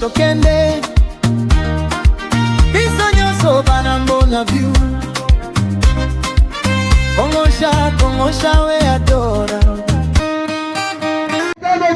tokende biso nyonso bana mbona view kongosha we adora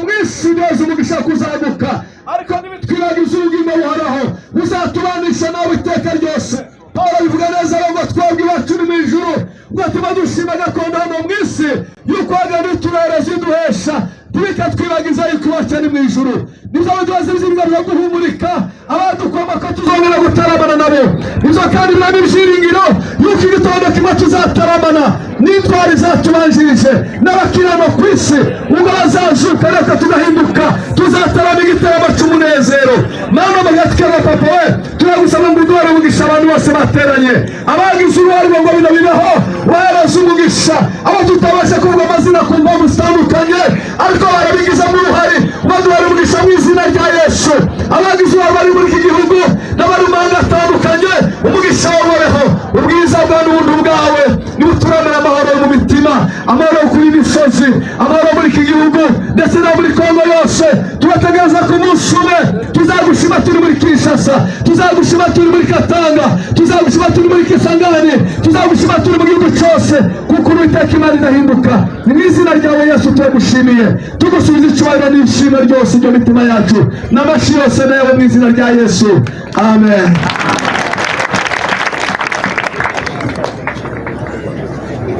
mwisi neza umugisha kuzamuka ariko nibitwibagiza urugimbo buhoraho uzatubanisha nawe iteka ryose. Pawulo bivuga neza ngo twebwe iwacu ni mu ijuru ngo tuba dushima gakondo hano mu isi yuko hagati turere ziduhesha ntibikatwibagiza yuko iwacu ari mu ijuru. Nizo tubaze ibyiringiro byo guhumurika abadukoma ko tuzongera gutaramana nabo. Nizo kandi biba ibyiringiro yuko igitondo kimwe tuzataramana n'intwari zatubanjirije n'abakirano ku isi ubwo bazazuka reka tugahinduka tuzatarama igitaramo cy'umunezero. Mana mugatikana papa we turagusaba ngo uduhere umugisha abantu bose bateranye abagize uruhare ngo bino bibeho wahereza umugisha abo tutabasha kuvuga amazina ku mpamvu zitandukanye ariko barabigizemo uruhare baduhere umugisha mu izina rya Yesu. Abagize uruhare bari muri iki gihugu n'abari mu mahanga atandukanye umugisha waboreho ubwiza bwa n'ubuntu bwawe nibuturamira amahoro mu mitima, amahoro kuri imisozi, amahoro muri iki gihugu ndetse no muri Kongo yose. Turategereza ku munsi umwe tuzagushima turi muri Kinshasa, tuzagushima turi muri Katanga, tuzagushima turi muri Kisangani, tuzagushima turi mu gihugu cyose kuko Uwiteka Imana idahinduka. Ni mu izina ryawe Yesu turagushimiye tugusubiza icyubahiro n'ishimwe ryose ryo mitima yacu n'amashyi yose nawe mu izina rya Yesu, amen.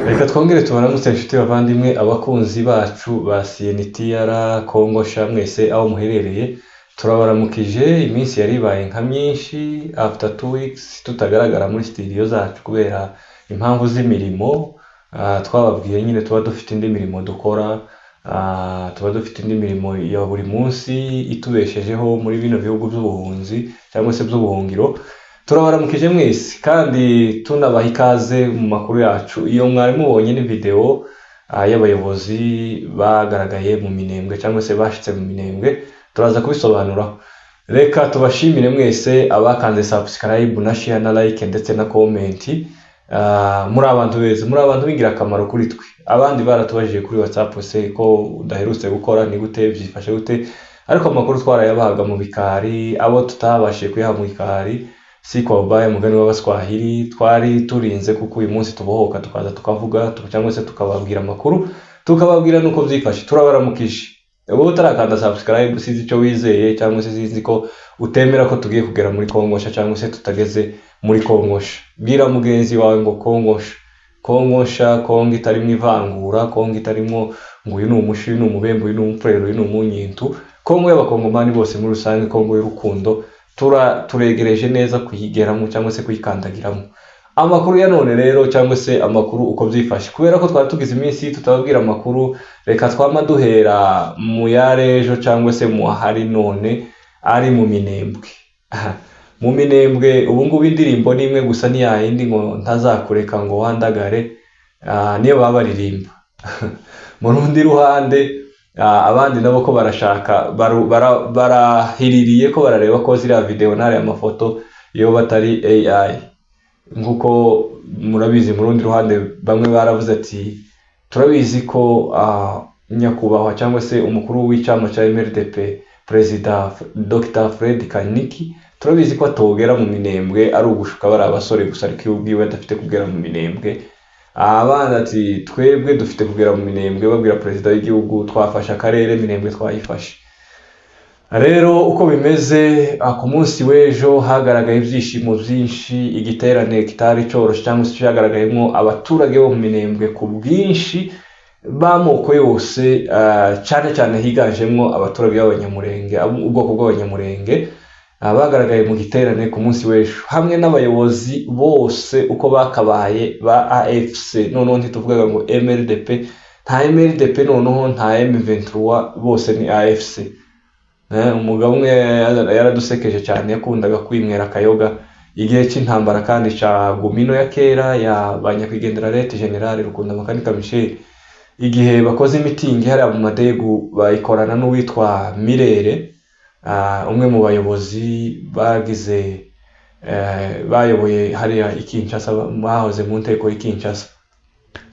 Reka twongere tubaramutse inshuti bavandimwe abakunzi bacu ba CNTR Kongosha mwese aho muherereye turabaramukije. Iminsi yari ibaye nka myinshi after 2 weeks tutagaragara muri studio zacu kubera impamvu z'imirimo. Twababwiye nyine tuba dufite indi mirimo dukora, tuba dufite indi mirimo ya buri munsi itubeshejeho muri bino bihugu by'ubuhunzi cyangwa se by'ubuhungiro. Turabaramukije mwese kandi tunabaha ikaze mu makuru yacu. Iyo mwari mubonye ni video y'abayobozi bagaragaye mu Minembwe cyangwa se bashitse mu Minembwe turaza kubisobanura. Reka tubashimire mwese abakanze subscribe na share na like ndetse na comment. Muri abantu beza, muri abantu bingira akamaro kuri twe. Abandi baratubajije kuri WhatsApp se ko udaherutse gukora ni gute byifashe gute, ariko amakuru twarayabahaga mu bikari abo tutabashije kuyaha mu bikari si kwa ubaya mugani w'abaswahili twari turinze kuko uyu munsi tubohoka tukaza tukavuga cyangwa se tukababwira amakuru tukababwira nuko byifashe. Turabaramukije wowe utarakanda subscribe sizi icyo wizeye cyangwa se sizi ko utemera ko tugiye kugera muri Kongosha cyangwa se tutageze muri Kongosha. Bwira mugenzi wawe ngo Kongosha Kongo itarimo ivangura, Kongo itarimo ngo uyu ni umushi, uyu ni umubembe, uyu ni umupfurero, uyu ni umunyintu. Kongo y'abakongomani bose muri rusange, Kongo y'urukundo turegereje neza kuyigeramo cyangwa se kuyikandagiramo. Amakuru ya none rero cyangwa se amakuru uko byifashe kubera ko twari tugize iminsi tutababwira amakuru, reka twama duhera mu yarejo cyangwa se mu hari none ari mu Minembwe. Mu Minembwe ubu ngubu indirimbo ni imwe gusa ni yindi ngo ntazakureka ngo wandagare, niyo babaririmba. Mu rundi ruhande abandi nabo ko barashaka barahiririye ko barareba ko ziriya video nare amafoto yo batari AI nguko murabizi. Mu rundi ruhande bamwe baravuze ati turabizi ko nyakubahwa cyangwa se umukuru w'icyama cya MRDP President Dr. Fred Kaniki turabizi ko atogera mu Minembwe ari ugushuka bari abasore gusa ariko ubwiwe adafite kugera mu Minembwe. Abana ati twebwe dufite kugera mu Minembwe babwira perezida w'igihugu twafashe akarere Minembwe twayifashe. Rero uko bimeze ku munsi w'ejo hagaragaye ibyishimo byinshi, igiterane kitari cyoroshye cyangwa se cyagaragayemo abaturage bo mu Minembwe ku bwinshi b'amoko yose, cyane cyane higanjemo abaturage b'Abanyamurenge, ubwoko bw'Abanyamurenge bagaragaye mu giterane ku munsi w'ejo hamwe n'abayobozi bose uko bakabaye ba AFC. Noneho ntituvugaga ngo MRDP, nta MRDP noneho nta M23, bose ni AFC. Umugabo umwe yaradusekeje cyane yakundaga kwimwera akayoga igihe cy'intambara kandi ca Gumino ya kera ya banyakwigendera Leta General Rukunda Makanika Michel, igihe bakoze imitingi hari mu Madegu bayikorana n'uwitwa Mirere, umwe mu bayobozi bagize bayoboye hariya ikinshasa, bahoze mu nteko y'ikinshasa,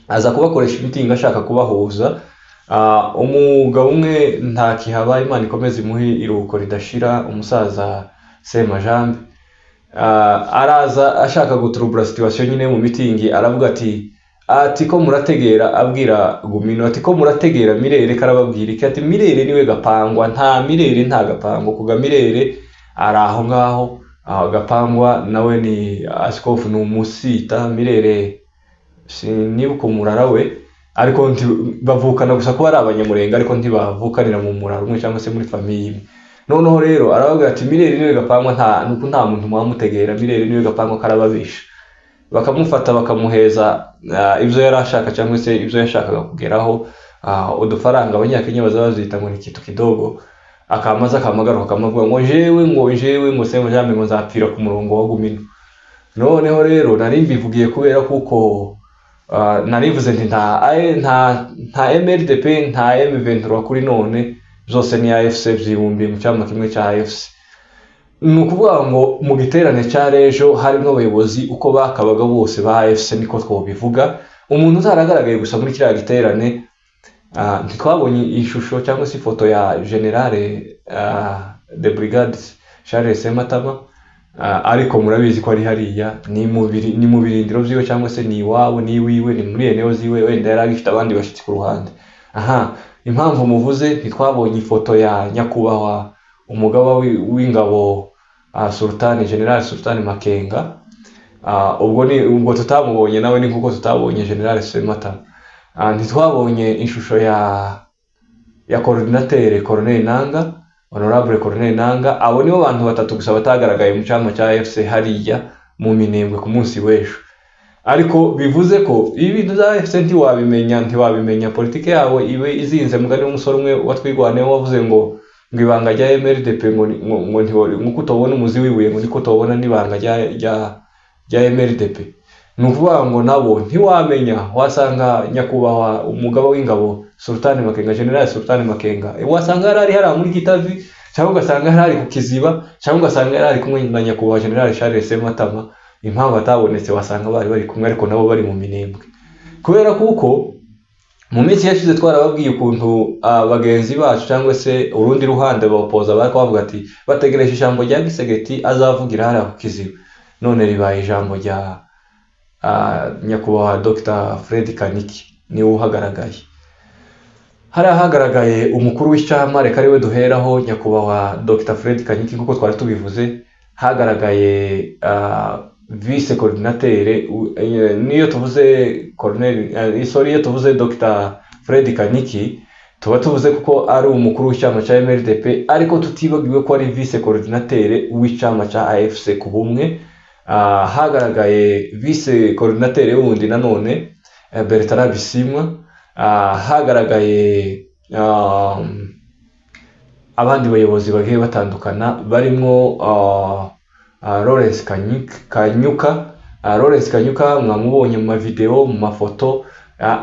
aza kubakoresha imitingi ashaka kubahuza umugabo umwe ntakihaba, Imana ikomeze imuhe iruhuko ridashira, umusaza Semajambe araza ashaka guturubura situation nyine mu mitingi, aravuga ati ko murategera, abwira Gumino ati ko murategera Mirere, karababwira iki ati Mirere niwe gapangwa, nta Mirere nta gapango, kuga Mirere ari aho ngaho, gapangwa nawe ni Askofu n'umusita, Mirere nibuka umurara we, ariko bavukana gusa ko ari abanyamurenge, ariko ntibavukanira mu murara umwe cyangwa se muri famiye. Noneho rero aravuga ati Mirere niwe gapangwa, nta muntu mwamutegera, Mirere niwe gapangwa, karababisha. Bakamufata bakamuheza ibyo yari ashaka cyangwa se ibyo yashakaga kugeraho, udufaranga abanyakenya bazazita ngo ni kitu kidogo, akamaza akamagaruka akamuvuga ngo jewe Semajambe ngo nzapfira ku murongo wa Gumino. Noneho rero nari mbivugiye kubera kuko narivuze nti nta MRDP nta M23 kuri none, zose ni AFC byibumbiye mu cyama kimwe cya AFC. Ni ukuvuga ngo mu giterane cya rejo harimo abayobozi uko bakabaga bose ba AFC, niko twobivuga. Umuntu uzaragaragaye gusa muri kiriya giterane, ntitwabonye ishusho cyangwa se ifoto ya Generale de Brigade Charles Sematama, ariko murabizi ko ari hariya, ni mu birindiro byiwe cyangwa se ni iwabo, ni wiwe, ni muri eneo ziwe, wenda yari agifite abandi bashitsi ku ruhande. Impamvu muvuze ntitwabonye ifoto ya nyakubahwa umugaba w'ingabo Sultani, General Sultani Makenga. Ubwo tutamubonye nawe, ni nkuko tutabonye General Sematama. Ntitwabonye ishusho ya coordinateur Colonel Nanga, Honorable Colonel Nanga. Abo nibo bantu batatu gusa batagaragaye mu cyama cya AFC hariya mu Minembwe ku munsi w'ejo. Ariko bivuze ko ibintu za AFC ntiwabimenya politike yawe ibe izinze. Mugani w'umusore umwe watwigwane wavuze ngo ibanga rya MRDP ngo kutobona umuzi wibuye ngo niko tobona nibanga rya MRDP. Nuvuga ngo nabo ntiwamenya, wasanga nyakubahwa umugaba w'ingabo Sultani Makenga, General Sultani Makenga, wasanga hari muri Kitavi, cyangwa ugasanga hari ku Kiziba, cyangwa ugasanga hari kumwe na nyakubahwa General Charles Sematama. Impamvu atabonetse wasanga bari kumwe, ariko nabo bari mu Minembwe. Kubera kuko mu minsi yashize twarababwiye ukuntu abagenzi bacu cyangwa se urundi ruhande bapoza bari kwavuga ati bategereje ijambo rya Gisegeti azavugira hariya ku Kiziba. None ribaye ijambo rya nyakubahwa Dr. Fred Kaniki, niwe uhagaragaye. Hagaragaye umukuru w'icyama, reka ariwe duheraho, nyakubahwa Dr. Fred Kaniki, kuko twari tubivuze. Hagaragaye vice coordinateur, niyo tuvuze iyo tuvuze Dr. Fred Kaniki tuba tuvuze kuko ari umukuru w'icyama cya MRDP, ariko tutibagiwe ko ari vice coordinateur w'icyama cya AFC ku bumwe. Hagaragaye vice coordinateur wundi nanone Bertrand Bisimwa. Hagaragaye abandi bayobozi bagiye batandukana barimo Lawrence Kanyuka. Lawrence Kanyuka mwamubonye mu mavideo, mu mafoto,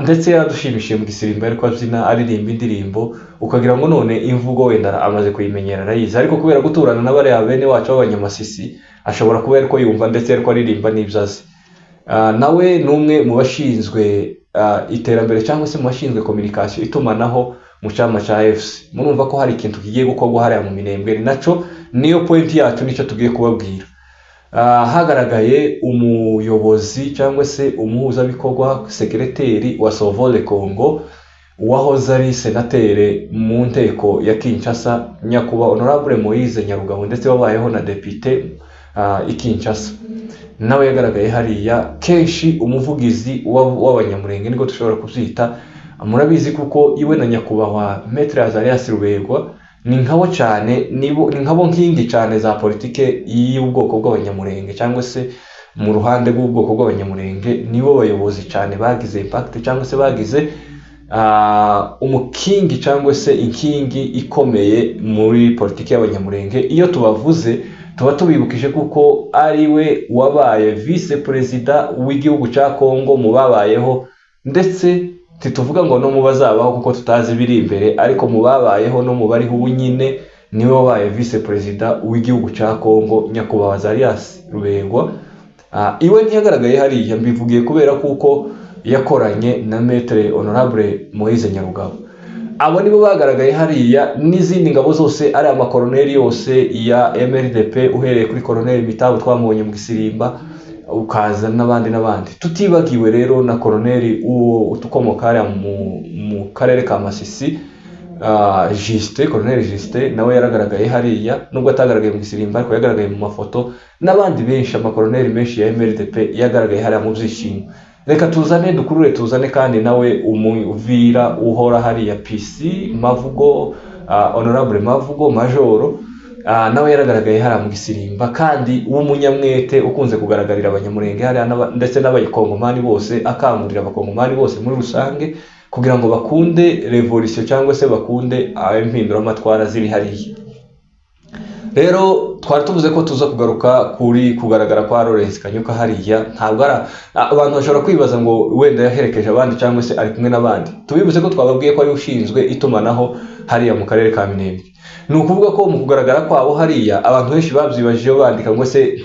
ndetse yaradushimishije mu gisirimba ariko abyina aririmba indirimbo, ukagira ngo none imvugo wenda amaze kuyimenyera arayizi, ariko kubera guturana n'abariya bene wacu b'abanyamasisi ashobora kuba ariko yumva ndetse ariko aririmba n'ibyo azi. Nawe numwe mu bashinzwe iterambere cyangwa se mu bashinzwe communication, itumanaho mu cyama cya AFC. Murumva ko hari ikintu kigiye gukorwa hariya mu Minembwe, naco niyo point yacu, nicyo tugiye kubabwira. Hagaragaye umuyobozi cyangwa se umuhuzabikorwa secretary wa Sovole Congo, wahoze ari senatere mu nteko ya Kinshasa, nyakubahwa Honorable Moise Nyarugabo, ndetse wabayeho na depute i Kinshasa. Nawe yagaragaye hariya. Kenshi umuvugizi w'abanyamurenge niko dushobora kubyita. Murabizi kuko iwe na nyakubahwa Maître Azarias Ruberwa ni nkabo cyane, ni nkabo nkingi cyane za politike y'ubwoko bw'abanyamurenge, cyangwa se mu ruhande rw'ubwoko bw'abanyamurenge nibo bayobozi cyane bagize impact cyangwa se bagize umukingi cyangwa se inkingi ikomeye muri politike y'abanyamurenge. Iyo tubavuze tuba tubibukije kuko ari we wabaye vice perezida w'igihugu cya Kongo mu babayeho, ndetse tituvuga ngo no mu bazabaho kuko tutazi biri imbere, ariko mu babayeho no mu bariho ubu nyine niwe wabaye vice perezida w'igihugu cya Kongo, nyakubahwa Azarias Ruberwa. Iwe ntiyagaragaye hariya, mbivugiye kubera kuko yakoranye na Maître Honorable Moise Nyarugabo. abo nibo bagaragaye hariya, n'izindi ngabo zose ari amakoroneri yose ya MRDP uhereye kuri koroneri Mitabo twamubonye mu Gisirimba ukaza n'abandi tutibagiwe rero na koroneri utukomoka hariya mu karere ka Masisi Justin, koroneri Justin nawe yaragaragaye hariya, nubwo atagaragaye mu Gisirimba ariko yagaragaye mu mafoto, n'abandi benshi amakoroneri menshi ya MRDP yagaragaye hariya mu byishimo. Reka tuzane dukurure tuzane kandi nawe umuvira uhora hariya PC Mavugo, Honorable Mavugo Majoro, nawe yaragaragaye hariya mu Gisirimba kandi w'umunyamwete ukunze kugaragarira abanyamurenge hariya ndetse n'abayikongomani bose, akangurira abakongomani bose muri rusange kugira ngo bakunde revolution cyangwa se bakunde impinduramatwara ziri hariya. Rero twari tuvuze ko tuza kugaruka kuri kugaragara kwa Lawrence Kanyuka hariya. Ntabwo abantu bashobora kwibaza ngo wenda yaherekeje abandi cyangwa se ari kumwe n'abandi. Tubibuze ko twababwiye ko ari ushinzwe itumanaho hariya mu karere ka Minembwe. Ni ukuvuga ko mu kugaragara kwabo hariya abantu benshi babyibajije bandika ngo se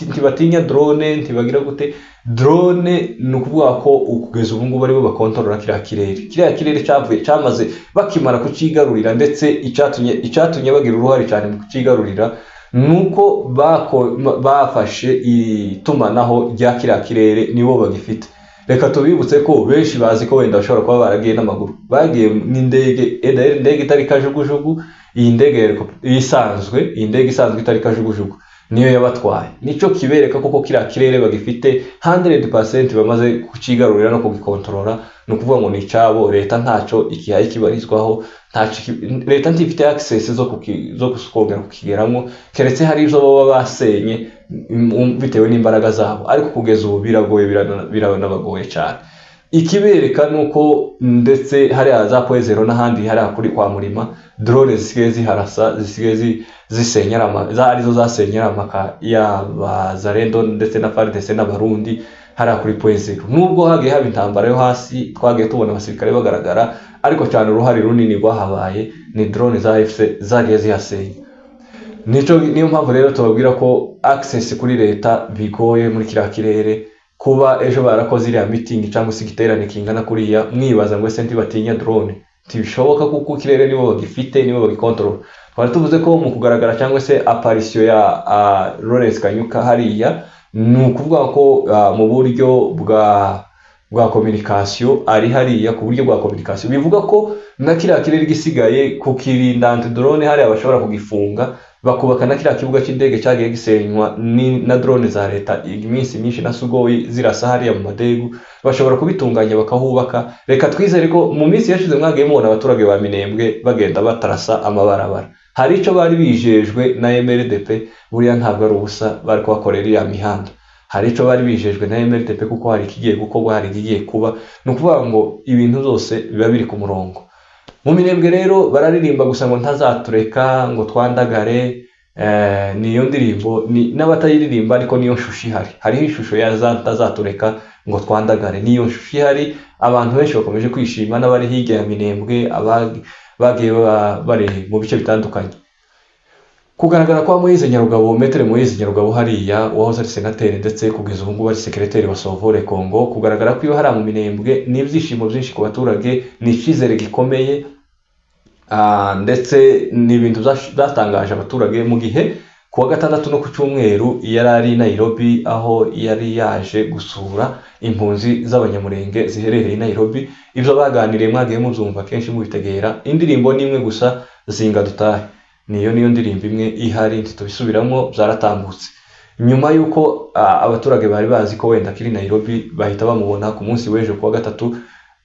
ntibatinya drone, ntibagira gute. Drone ni ukuvuga ko kugeza ubu ngubu aribo bakontorora kiriya kirere cyamaze bakimara kucigarurira, ndetse icyatumye bagira uruhare cyane mu kucigarurira nuko bafashe itumanaho rya kiriya kirere nibo bagifite. Reka tubibutse ko benshi bazi ko wenda bashobora kuba baragiye n'amaguru, bagiye n'indege, indege itari kajugujugu, iyi ndege isanzwe itari kajugujugu niyo yabatwaye. Nico kibereka koko kiriya kirere bagifite 100% bamaze kucigarurira no kugikontorora. Ni ukuvuga ngo ni icabo, leta ntaco ikihaye kibarizwaho, leta ntifite access zo kongera kukigeramo, keretse hari izo baba basenye bitewe n'imbaraga zabo, ariko kugeza ubu biragoye, biranabagoye cyane. Ikibereka nuko ndetse hari za Poezero n'ahandi hari kuri kwa Murima drone zisigaye ziharasa, zisigaye zisenyera arizo zasenyera amaka ya Bazarendo ndetse na FARDC n'abarundi hari kuri Poezero. Nubwo hagiye haba intambara yo hasi, twagiye tubona abasirikare bagaragara, ariko cyane uruhare runini rwahabaye ni drone za FC zagiye zihasenya. Niyo mpamvu rero tubabwira ko access kuri leta bigoye muri kiriya kirere. Kuba ejo barakoze iriya meeting cyangwa se igiterane kingana kuriya, mwibaza ngo se ntibatinya drone, tibishoboka kuko kirere nibo bagifite, nibo bagikontorora. Twari tuvuze ko mu kugaragara cyangwa se apparition ya Lawrence Kanyuka hariya, ni ukuvuga ko mu buryo bwa communication ari hariya, ku buryo bwa communication bivuga ko na kiriya kirere gisigaye kukirinda anti-drone hariya bashobora kugifunga, bakubaka na kiriya kibuga cy'indege cyagiye gisenywa na drone za leta iminsi myinshi na Sugoyi zirasa hariya mu Madegu, bashobora kubitunganya bakahubaka. Reka twizere ko mu minsi yashize mwagiye mubona abaturage ba Minembwe bagenda batarasa amabarabara. Hari icyo bari bijejwe na MRDP, buriya ntabwo ari ubusa bari kubakorera iriya mihanda. Hari icyo bari bijejwe na MRDP kuko hari ikigiye gukorwa, hari igiye kuba. Ni ukuvuga ngo ibintu byose biba biri ku murongo. Mu Minembwe rero bararirimba gusa ngo ntazatureka, ngo twandagare. Niyo ndirimbo n'abatayiririmba ariko niyo shusho ihari. Hariho ishusho ya ntazatureka ngo twandagare, niyo shusho ihari. Abantu benshi bakomeje kwishima, n'abari hirya ya Minembwe bagiye bari mu bice bitandukanye. Kugaragara kwa Moise Nyarugabo, Maître Moise Nyarugabo hariya wahoze ari senateri ndetse kugeza ubu ngubu ari secrétaire wa Sovore Congo, kugaragara ko iyo hari mu Minembwe ni ibyishimo byinshi ku baturage, ni icyizere gikomeye, ndetse ni ibintu byatangaje abaturage mu gihe kuwa gatandatu no ku cyumweru yari ari Nairobi, aho yari yaje gusura impunzi z'abanyamurenge ziherereye i Nairobi. Ibyo baganiriye mwagiye mubyumva kenshi mubitegera. Indirimbo ni imwe gusa, Zinga Dutahe, niyo ndirimbo imwe ihari, ntitubisubiramo, byaratambutse. Nyuma yuko abaturage bari bazi ko wenda kiri Nairobi, bahita bamubona ku munsi w'ejo kuwa gatatu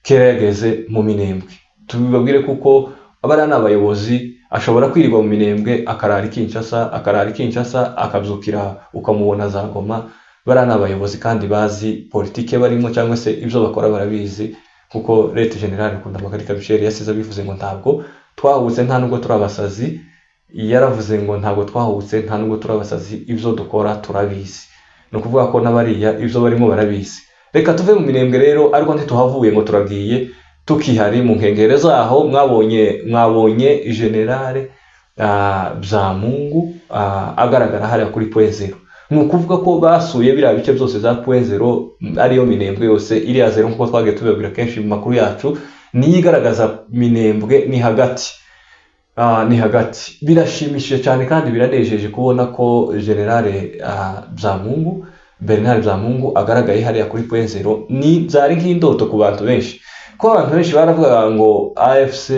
kera yageze mu Minembwe. Tubibabwire kuko abana n'abayobozi ashobora kwirirwa mu Minembwe akarara i Kinshasa akabyukira ukamubona za Goma. Bari n'abayobozi kandi bazi politike barimo cyangwa se ibyo bakora barabizi, kuko Leta General Nkundamagarika Michel yasize bivuze ngo ntabwo twahubutse, nta nubwo turabasazi. Yaravuze ngo ntabwo twahubutse, nta nubwo turabasazi, ibyo dukora turabizi. No kuvuga ko n'abariya ibyo barimo barabizi. Reka tuve mu Minembwe rero, ariko ntituhavuye ngo turagiye tukihari mu nkengero zaho. Mwabonye General Byamungu agaragara hariya kuri Poezero. Ni ukuvuga ko basuye biriya bice byose za Poezero, ariyo Minembwe yose iriya zero, nkuko twagiye tubabwira kenshi mu makuru yacu. niyo igaragaza Minembwe ni hagati. Ni hagati. Birashimishije cyane kandi biranejeje kubona ko Generale Byamungu, Bernard Byamungu agaragaye hariya kuri point zero. Ni zari nk'indoto ku bantu benshi, ko abantu benshi baravuga ngo AFC,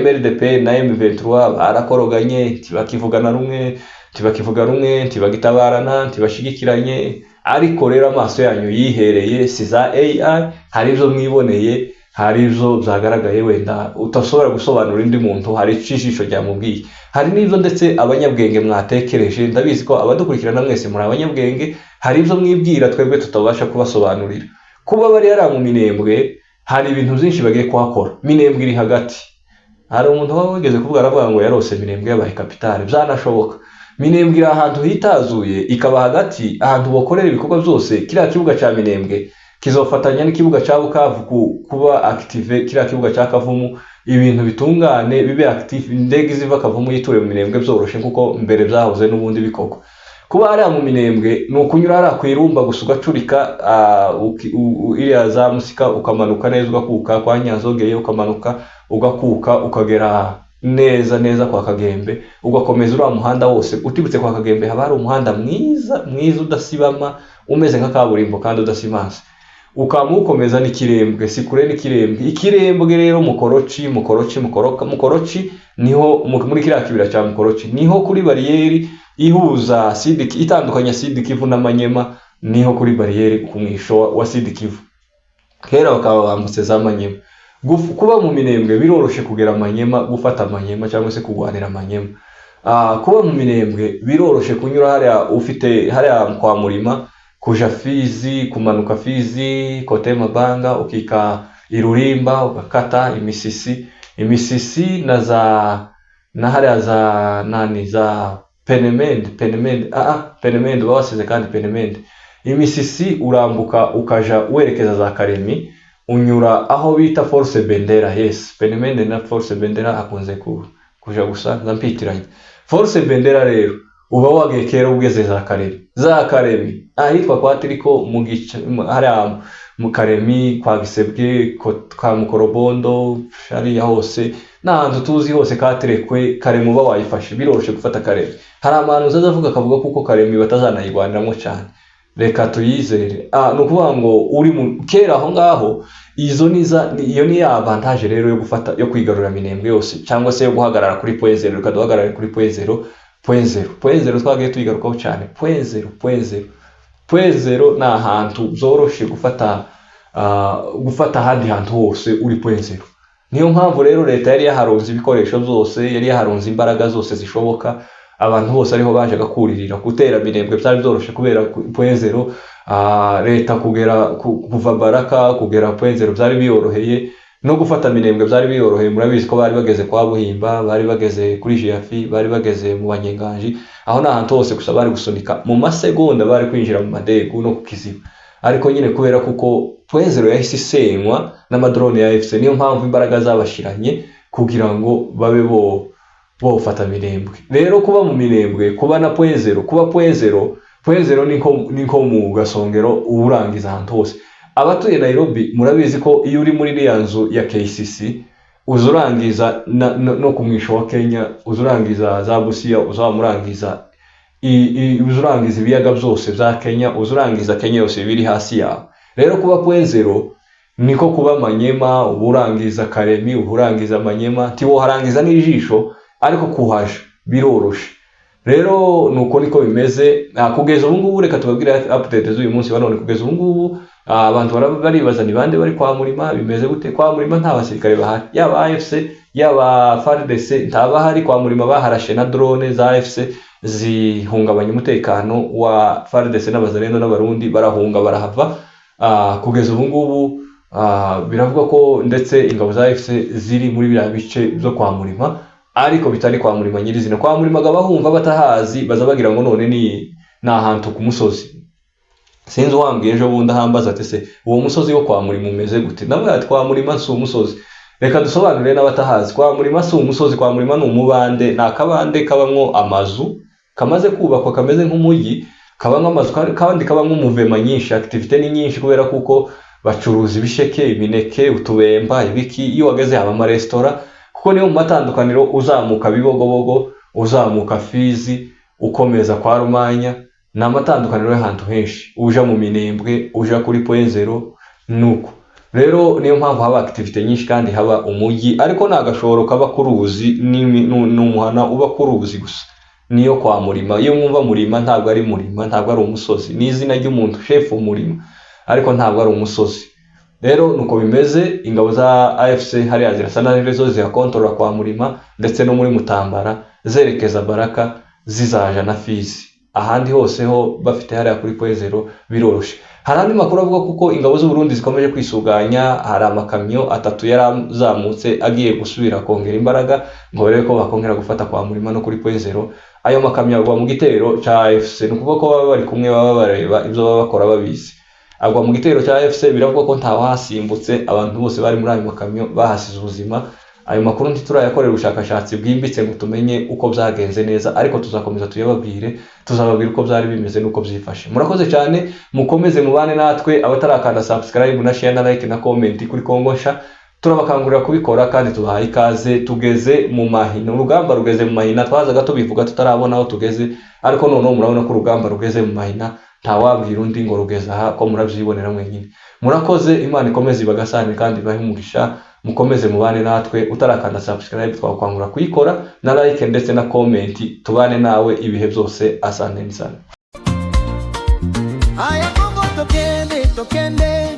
MLDP na M23 barakoroganye, ntibakivugana rumwe, ntibagitabarana, ntibashigikiranye. Ariko rero amaso yanyu yihereye, si za AI, hari ibyo mwiboneye, hari ibyo byagaragaye wenda utashobora gusobanura indi muntu, hari ijisho ryamubwiye, hari n'ibyo ndetse abanyabwenge mwatekereje. Ndabizi ko abadukurikirana mwese muri abanyabwenge, hari ibyo mwibwira twebwe tutabasha kubasobanurira. Kuba bari yari mu Minembwe, hari ibintu byinshi bagiye kuhakora. Minembwe iri hagati. Hari umuntu wigeze kuvuga aravuga ngo yarose Minembwe yabaye kapitale. Byanashoboka. Minembwe iri ahantu hitazuye, ikaba hagati ahantu bakorera ibikorwa byose. Kiriya kibuga cya Minembwe kizofatanya n'ikibuga cya Bukavu kuba active. Kiriya kibuga cya Kavumu ibintu bitungane bibe active, indege ziva Kavumu yiture mu Minembwe byoroshe kuko mbere byahoze n'ubundi bikoko. Kuba ari mu Minembwe ni ukunyura ari kwirumba gusa ugacurika iriya za Musika ukamanuka neza ugakuka kwa Nyanzogeye, ukamanuka ugakuka ukagera neza kwa Kagembe, ugakomeza uriya muhanda wose. Utibutse kwa Kagembe haba hari umuhanda mwiza udasibama, umeze nka kaburimbo kandi udasimanse. Ukamukomeza n'Ikirembwe, sikure n'Ikirembwe. Ikirembwe rero Mukorochi niho muri kiriya kibira cya Mukorochi, niho kuri bariyeri ihuza itandukanya Sud Kivu na Manyema, niho kuri bariyeri ku mwisho wa Sud Kivu. Kera bakaba bambutse za Manyema. Kuba mu Minembwe biroroshe kugera Manyema, gufata Manyema cyangwa se kugwanira Manyema. Kuba mu Minembwe biroroshe kunyura hariya kwa Murima, kuja Fizi, kumanuka Fizi, kote Mabanga, ukika Irurimba, ugakata Imisisi na hariya za Penemende bawasize kandi Penemende. Imisisi urambuka ukaja werekeza za Karemi, unyura aho bita Force Bendera. Yes, Penemende na Force Bendera akunze kuja gusa zampitiranye. Force Bendera rero uba wagekera ugeze za Karemi ahitwa kwa Tiriko hariya mu Karemi, kwa Gisebwe, kwa Mukorobondo, hariya hose n'ahantu tuzi hose Katerekwe. Karemi uba wayifashe biroroshe gufata Karemi. Hari abantu uzavuga akavuga kuko Karemi batazanayigwaniramo cyane, reka tuyizere. Ni ukuvuga ngo uri mu kera aho ngaho, iyo ni avantage rero yo kwigarura Minembwe yose, cyangwa se yo guhagarara kuri point zero. Reka duhagarare kuri point zero twagiye tuyigarukaho cyane. Point zero ni ahantu zoroshe gufata ahandi hantu hose uri point zero. Niyo mpamvu rero leta yari yaharonze ibikoresho byose, yari yaharonze imbaraga zose zishoboka. Abantu bose ariho baje gakuririra gutera Minembwe byari byoroshe kubera point zero. Leta kuva Baraka kugera point zero byari biyoroheye, no gufata Minembwe byari biyoroheye. Murabizi ko bari bageze kwa Buhimba, bari bageze kuri Jiafi, bari bageze mu Banyenganji. Aho n'ahantu hose gusa bari gusunika mu masegonda, bari kwinjira mu madegu no kukiziba. Ariko nyine kubera kuko point zero yahise isenywa n'amadrone ya AFC, niyo mpamvu imbaraga zabashiranye kugira ngo babe bofata Minembwe. Rero kuba mu Minembwe, kuba na point zero, point zero niko mu Gasongero uburangiza ahantu hose. Abatuye Nairobi murabizi ko iyo uri muri iriya nzu ya KCC uzurangiza no kumwisho wa Kenya, uzurangiza za Busia, uzamurangiza uzurangiza ibiyaga byose bya Kenya, uzurangiza Kenya yose biri hasi yawe. Rero kuba point zero niko kuba Manyema, uburangiza Karemi, uburangiza Manyema, tiwo harangiza n'ijisho, ariko kuhaje biroroshe. Rero nuko niko bimeze. Kugeza ubu ngubu reka tubabwire update z'uyu munsi wa none. Kugeza ubu ngubu abantu baribaza ni bande bari kwa Murima, bimeze gute? Kwa Murima nta basirikare bahari, yaba AFC yaba FARDC ntabahari. Kwa Murima baharashe na drone za AFC zihungabanya umutekano wa FARDC n'abazalendo n'abarundi, barahunga barahava. Kugeza ubu ngubu biravuga ko ndetse ingabo za AFC ziri muri bya bice byo kwa Murima, ariko bitari kwa Murima nyirizina. Kwa Murima gabahumva batahazi baza bagira ngo none ni ahantu ku musozi. Sinzi wambwiye ejo bundi ahambaza ati se uwo musozi wo kwa Murima umeze gute? Nawe ati kwa Murima si umusozi. Reka dusobanurire n'abatahazi. Kwa Murima si umusozi, kwa Murima ni umubande, ni akabande kabamwo amazu kamaze kubakwa kameze nk'umujyi, kabamwo amazu kandi kabamwo umuvema nyinshi, activité ni nyinshi kubera kuko bacuruza ibisheke, imineke, utubemba, ibiki. Iyo wageze haba amaresitora, kuko niyo mu matandukaniro uzamuka Bibogobogo, uzamuka Fizi, ukomeza kwa Rumanya, ni amatandukaniro y'ahantu henshi, uja mu Minembwe, uja kuri Point Zero, nuko rero niyo mpamvu haba activity nyinshi kandi haba umujyi, ariko nagashoro kaba kuruzi, n'umuhana uba kuruzi gusa, niyo kwa Murima. Iyo mwumva Murima ntabwo ari Murima, ntabwo ari umusozi, ni izina ry'umuntu chef Murima, ariko ntabwo ari umusozi. Rero nuko bimeze. Ingabo za AFC hariya zirasa nazo ziyakontorora kwa Murima, ndetse no muri Mutambara zerekeza Baraka zizaja na Fizi. Ahandi hose ho bafite hariya kuri Point Zero biroroshe. Hari andi makuru avuga kuko ingabo z'u Burundi zikomeje kwisuganya, hari amakamyo 3 yarazamutse agiye gusubira kongera imbaraga ngo barebe ko bakongera gufata kwa Murima no kuri Point Zero. Ayo makamyo agwa mu gitero cya AFC, nukuvuga ko baba bari kumwe, baba bareba ibyo baba bakora babizi. Agwa mu gitero cya AFC, biravuga ko ntawahasimbutse, abantu bose bari muri ayo makamyo bahasize ubuzima. Ayo makuru ntiturayakorera ubushakashatsi bwimbitse ngo tumenye uko byagenze neza, ariko tuzakomeza tuyababwire, tuzababwira uko byari bimeze nuko byifashe. Murakoze cyane, mukomeze mubane natwe. Abatarakanda subscribe na share na like na comment kuri Kongosha, turabakangurira kubikora kandi tubahaye ikaze. Tugeze mu mahina, urugamba rugeze mu mahina, twazaga tubivuga tutarabona aho tugeze, ariko noneho murabona ko urugamba rugeze mu mahina, ntawabwira undi ngo rugeze aha, ko murabyibonera mwenyine. Murakoze, Imana ikomeze ibagasane kandi ibahe umugisha. Mukomeze mubane natwe. Utarakanda subscribe twakwangura kuyikora na like ndetse na comment, tubane nawe ibihe byose. Asante sana. Aya Kongo tokende